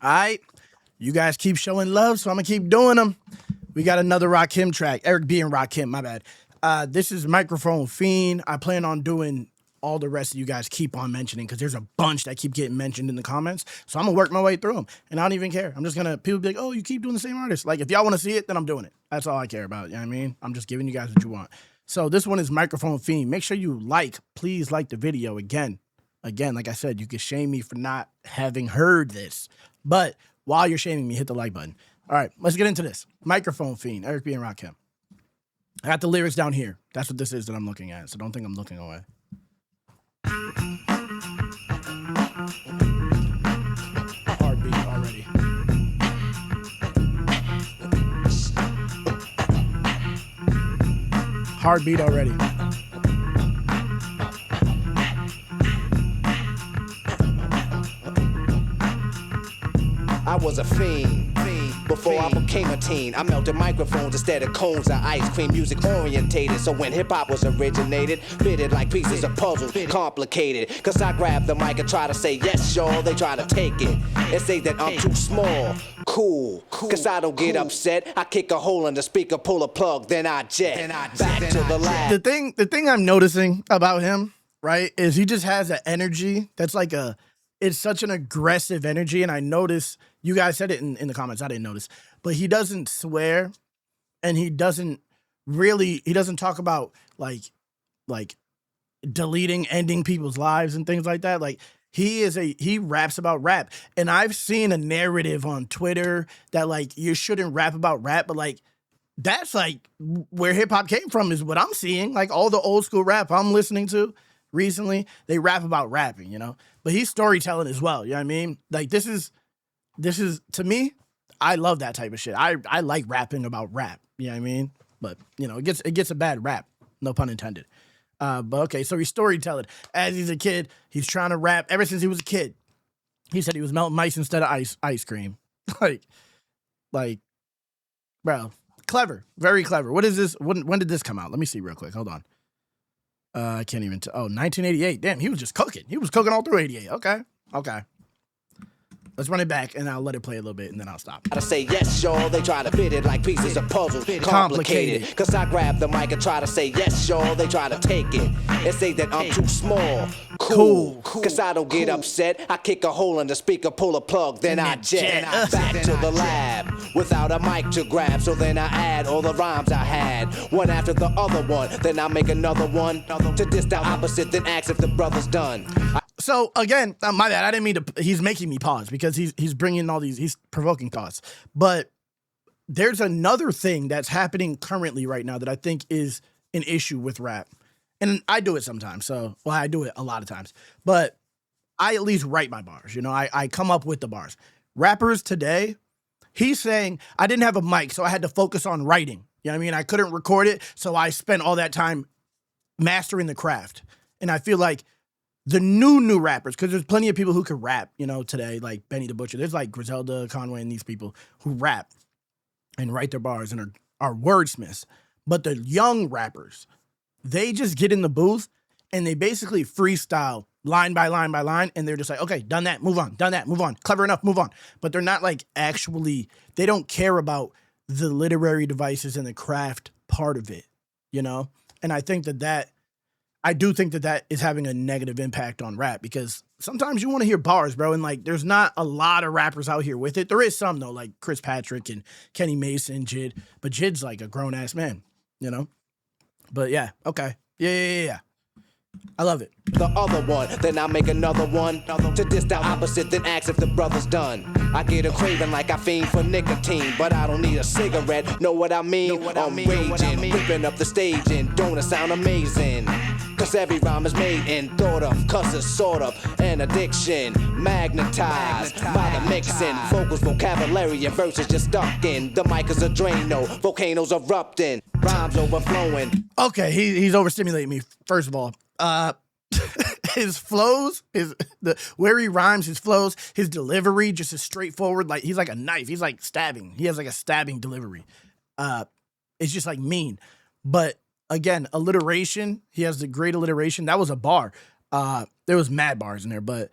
All right. You guys keep showing love, so I'm going to keep doing them. We got another Rakim track. Eric B and Rakim, my bad. This is Microphone Fiend. I plan on doing all the rest of you guys keep on mentioning because there's a bunch that keep getting mentioned in the comments. So I'm going to work my way through them. And I don't even care. I'm just going to, people be like, oh, you keep doing the same artist. Like, if y'all want to see it, then I'm doing it. That's all I care about. You know what I mean? I'm just giving you guys what you want. So this one is Microphone Fiend. Make sure you please like the video again. Again, like I said, you can shame me for not having heard this. But while you're shaming me, hit the like button. All right, let's get into this. Microphone Fiend, Eric B and Rakim. I got the lyrics down here. That's what this is that I'm looking at, so don't think I'm looking away. Heartbeat already. Heartbeat already. I was a fiend before I became a teen. I melted microphones instead of cones of ice cream. Music orientated, so when hip-hop was originated, fitted like pieces of puzzle, complicated. Cause I grab the mic and try to say yes, y'all. They try to take it and say that I'm too small. Cool, cause I don't get upset. I kick a hole in the speaker, pull a plug, then I jet back to the lab. The thing I'm noticing about him, right, is he just has an energy that's like it's such an aggressive energy. And I notice, you guys said it in the comments, I didn't notice, but he doesn't swear and he doesn't talk about like deleting, ending people's lives and things like that. Like he raps about rap. And I've seen a narrative on Twitter that like, you shouldn't rap about rap, but like, that's like where hip hop came from is what I'm seeing. Like all the old school rap I'm listening to recently, they rap about rapping, you know, but he's storytelling as well. You know what I mean? Like this is to me, I love that type of shit. I like rapping about rap. You know what I mean? But you know, it gets a bad rap. No pun intended. But okay, so he's storytelling. As he's a kid, he's trying to rap ever since he was a kid. He said he was melting ice instead of ice cream. like, bro, clever, very clever. What is this? When did this come out? Let me see real quick. Hold on. I can't even tell. 1988. Damn, he was just cooking. He was cooking all through 88. Okay. Let's run it back, and I'll let it play a little bit, and then I'll stop. I say yes, y'all. They try to fit it like pieces of puzzle, complicated. Cause I grab the mic and try to say yes, y'all. They try to take it and say that I'm too small. Cool. Cause I don't get upset. I kick a hole in the speaker, pull a plug, then I jet back to the lab without a mic to grab. So then I add all the rhymes I had, one after the other one. Then I make another one to diss the opposite, then ask if the brother's done. So again, my bad. I didn't mean to. He's making me pause because he's bringing all these. He's provoking thoughts. But there's another thing that's happening currently right now that I think is an issue with rap, and I do it sometimes. So, well, I do it a lot of times. But I at least write my bars. You know, I come up with the bars. Rappers today, he's saying I didn't have a mic, so I had to focus on writing. You know what I mean? I couldn't record it, so I spent all that time mastering the craft. And I feel like the new rappers, because there's plenty of people who can rap, you know, today, like Benny the Butcher. There's like Griselda, Conway, and these people who rap and write their bars and are wordsmiths. But the young rappers, they just get in the booth and they basically freestyle line by line by line. And they're just like, okay, done that, move on, done that, move on. Clever enough, move on. But they're not like actually, they don't care about the literary devices and the craft part of it, you know? And I think I do think that is having a negative impact on rap because sometimes you want to hear bars, bro. And like, there's not a lot of rappers out here with it. There is some though, like Chris Patrick and Kenny Mason, Jid, but Jid's like a grown ass man, you know? But yeah, okay. Yeah. I love it. The other one, then I make another one to diss the opposite, then ask if the brother's done. I get a craving like I fiend for nicotine, but I don't need a cigarette. Know what I mean? I'm raging, ripping up the stage, and don't it sound amazing? Cause every rhyme is made and thought of, cause it's sort of an addiction, magnetized by the mixing. Vocals, vocabulary, and verses just stuck in. The mic is a Drano, volcanoes erupting, rhymes overflowing. Okay, he's overstimulating me, first of all. His flows, where he rhymes, his flows, his delivery just is straightforward. Like he's like a knife. He's like stabbing. He has like a stabbing delivery. It's just like mean. But again, alliteration. He has the great alliteration. That was a bar. There was mad bars in there, but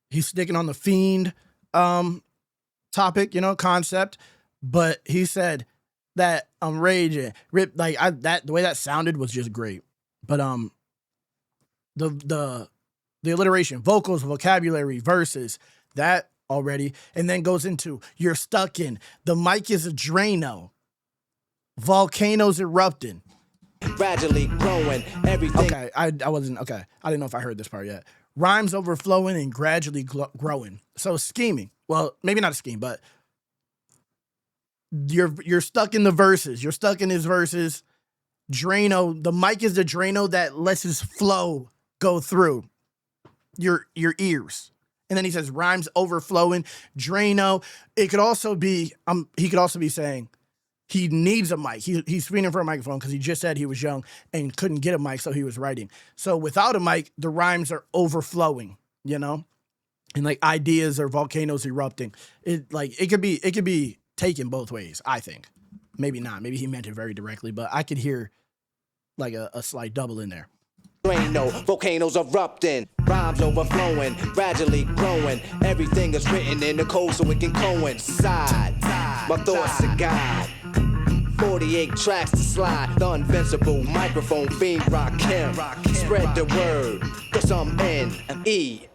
he's sticking on the Fiend topic, you know, concept, but he said that I'm raging, the way that sounded was just great. But the alliteration, vocals, vocabulary, verses, that already, and then goes into you're stuck in the mic is a Drano, volcanoes erupting. Gradually growing, everything. Okay, I wasn't okay. I didn't know if I heard this part yet. Rhymes overflowing and gradually growing. So scheming. Well, maybe not a scheme, but you're stuck in the verses. You're stuck in his verses. Drano, the mic is the Drano that lets his flow go through your ears. And then he says rhymes overflowing, Drano. It could also be he could also be saying he needs a mic. He's screaming for a microphone because he just said he was young and couldn't get a mic, so he was writing. So without a mic, the rhymes are overflowing, you know? And like ideas or volcanoes erupting. It could be taken both ways, I think. Maybe not. Maybe he meant it very directly, but I could hear like a slight double in there. No volcanoes erupting, rhymes overflowing, gradually growing. Everything is written in the code so it can coincide. My thoughts are God. 48 tracks to slide. The invincible microphone fiend Rakim. Spread the word, cause I'm N-E-F-F-E-C-T.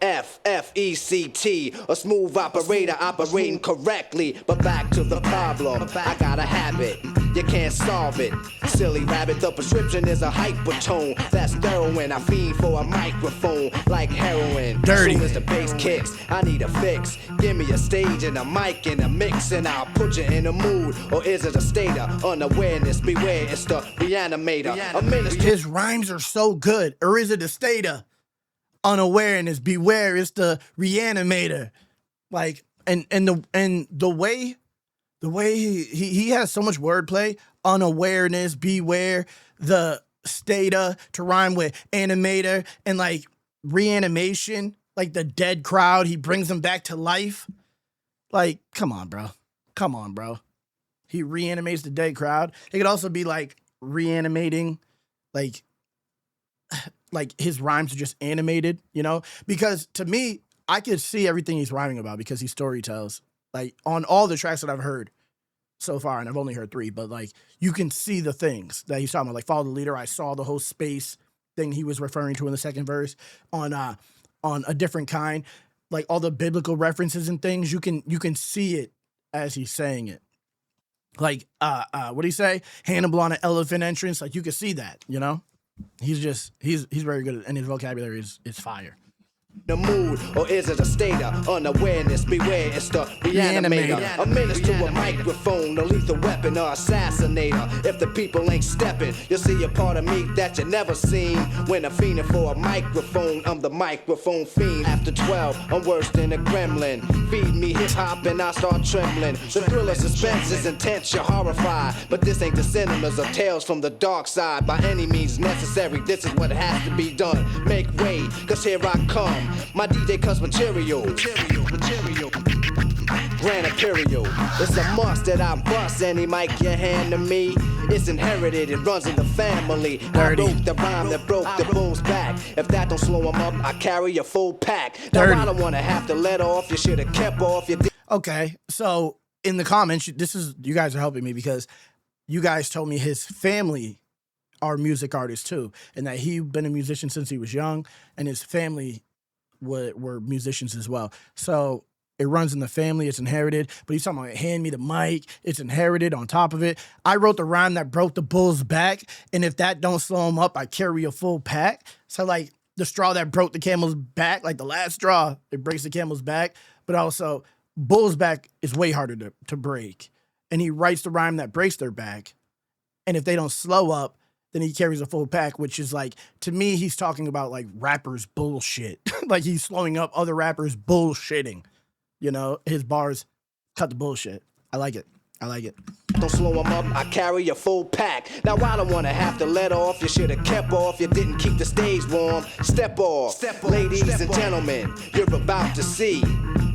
A smooth operator operating correctly. But back to the problem, I got a habit. You can't solve it. Silly rabbit, the prescription is a hypertone. That's heroin, I fiend for a microphone like heroin. Dirty. Soon as the bass kicks, I need a fix. Give me a stage and a mic and a mix, and I'll put you in a mood. Or is it a state of unawareness? Beware, it's the reanimator. A minister. His rhymes are so good. Or is it a state of unawareness? Beware, it's the reanimator. Like, and the way he has so much wordplay, unawareness, beware, the stata to rhyme with animator, and like reanimation, like the dead crowd, he brings them back to life. Like, come on, bro. He reanimates the dead crowd. It could also be like reanimating, like his rhymes are just animated, you know? Because to me, I could see everything he's rhyming about because he story tells. Like, on all the tracks that I've heard so far, and I've only heard 3, but, like, you can see the things that he's talking about. Like, Follow the Leader, I saw the whole space thing he was referring to in the second verse. On A Different Kind, like, all the biblical references and things, you can see it as he's saying it. Like, what do you say? Hannibal on an elephant entrance. Like, you can see that, you know? He's very good, and his vocabulary is fire. The mood, or is it a state of unawareness? Beware, it's the reanimator. A menace to a microphone, a lethal weapon or assassinator. If the people ain't stepping, you'll see a part of me that you never seen. When I'm fiending for a microphone, I'm the microphone fiend. After 12, I'm worse than a gremlin. Feed me hip-hop and I start trembling. The thrill of suspense is intense, you're horrified. But this ain't the cinemas of tales from the dark side. By any means necessary, this is what has to be done. Make way, cause here I come. My DJ cuts material. Grand Imperial. It's a must that I bust any mic you hand to me. It's inherited, it runs in the family. Dirty. I wrote the rhyme that broke the bull's back. If that don't slow him up, I carry a full pack. Now Dirty. I don't wanna have to let off. You should've kept off your Okay, so in the comments, you guys are helping me because you guys told me his family are music artists too, and that he'd been a musician since he was young, and his family were musicians as well. So it runs in the family, it's inherited, but he's talking about hand me the mic, it's inherited on top of it. I wrote the rhyme that broke the bull's back, and if that don't slow him up, I carry a full pack. So like the straw that broke the camel's back, like the last straw, it breaks the camel's back, but also bull's back is way harder to break. And he writes the rhyme that breaks their back, and if they don't slow up, then he carries a full pack, which is like, to me, he's talking about like rappers bullshit. Like he's slowing up other rappers bullshitting. You know, his bars cut the bullshit. I like it. Don't slow him up, I carry a full pack. Now I don't wanna have to let off. You should've kept off, you didn't keep the stage warm. Step off, ladies and gentlemen, you're about to see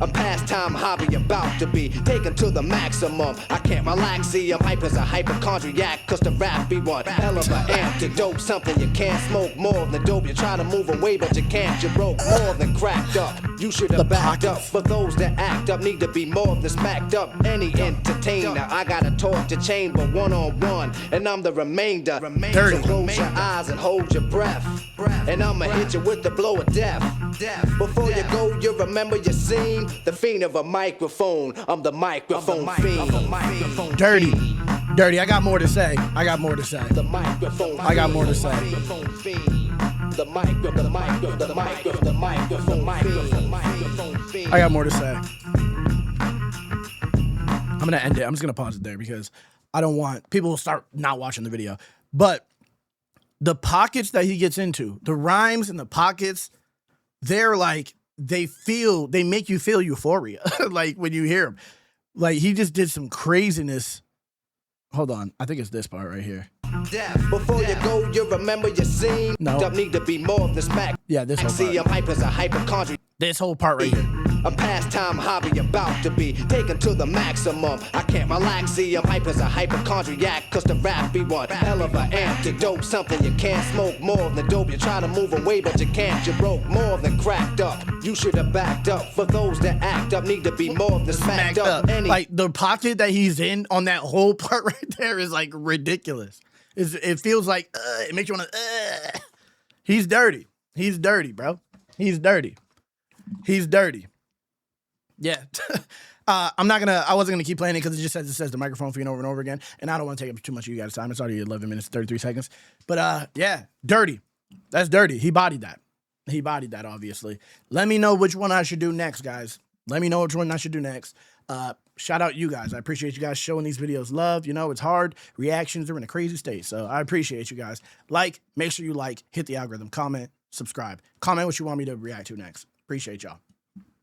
A pastime hobby about to be taken to the maximum. I can't relax, see I'm hype as a hypochondriac, cause the rap be one hell of an antidote. Something you can't smoke more than dope. You try to move away but you can't. You broke more than cracked up. You should have backed up. For those that act up need to be more than smacked up. Any entertainer, I got a torture chamber one-on-one, and I'm the remainder. Dirty. So close your eyes and hold your breath, and I'ma hit you with the blow of death. Before you go, you remember your scene. The fiend of a microphone. I'm the microphone fiend. Dirty. Dirty. I got more to say. I got more to say. The microphone. I got more to say. The microphone fiend. I got more to say. I'm gonna end it. I'm just gonna pause it there because I don't want people to start not watching the video. But the pockets that he gets into, the rhymes and the pockets, they're like, they make you feel euphoria. Like when you hear him. Like he just did some craziness. Hold on. I think it's this part right here. Before you go, you remember your scene. No. Need to be more than smack. Yeah, this whole See, I'm part. hype as a hypochondriac. This whole part right here. A pastime hobby about to be taken to the maximum. I can't relax, see I'm hype as a hypochondriac, cause the rap be one hell of an antidote. Something you can't smoke more than dope. You try to move away but you can't. You broke more than cracked up. You should have backed up. For those that act up need to be more than smacked up. Like the pocket that he's in on that whole part right there is like ridiculous. It feels like it makes you want to. He's dirty. He's dirty, bro. He's dirty. He's dirty. Yeah. I wasn't gonna keep playing it because it says the microphone fiend over and over again, and I don't want to take up too much of you guys' time. It's already 11 minutes 33 seconds. But yeah, dirty. That's dirty. He bodied that. He bodied that, obviously. Let me know which one I should do next, guys. Let me know which one I should do next. Shout out you guys. I appreciate you guys showing these videos love. You know, it's hard. Reactions are in a crazy state. So I appreciate you guys. Make sure you hit the algorithm, comment, subscribe. Comment what you want me to react to next. Appreciate y'all.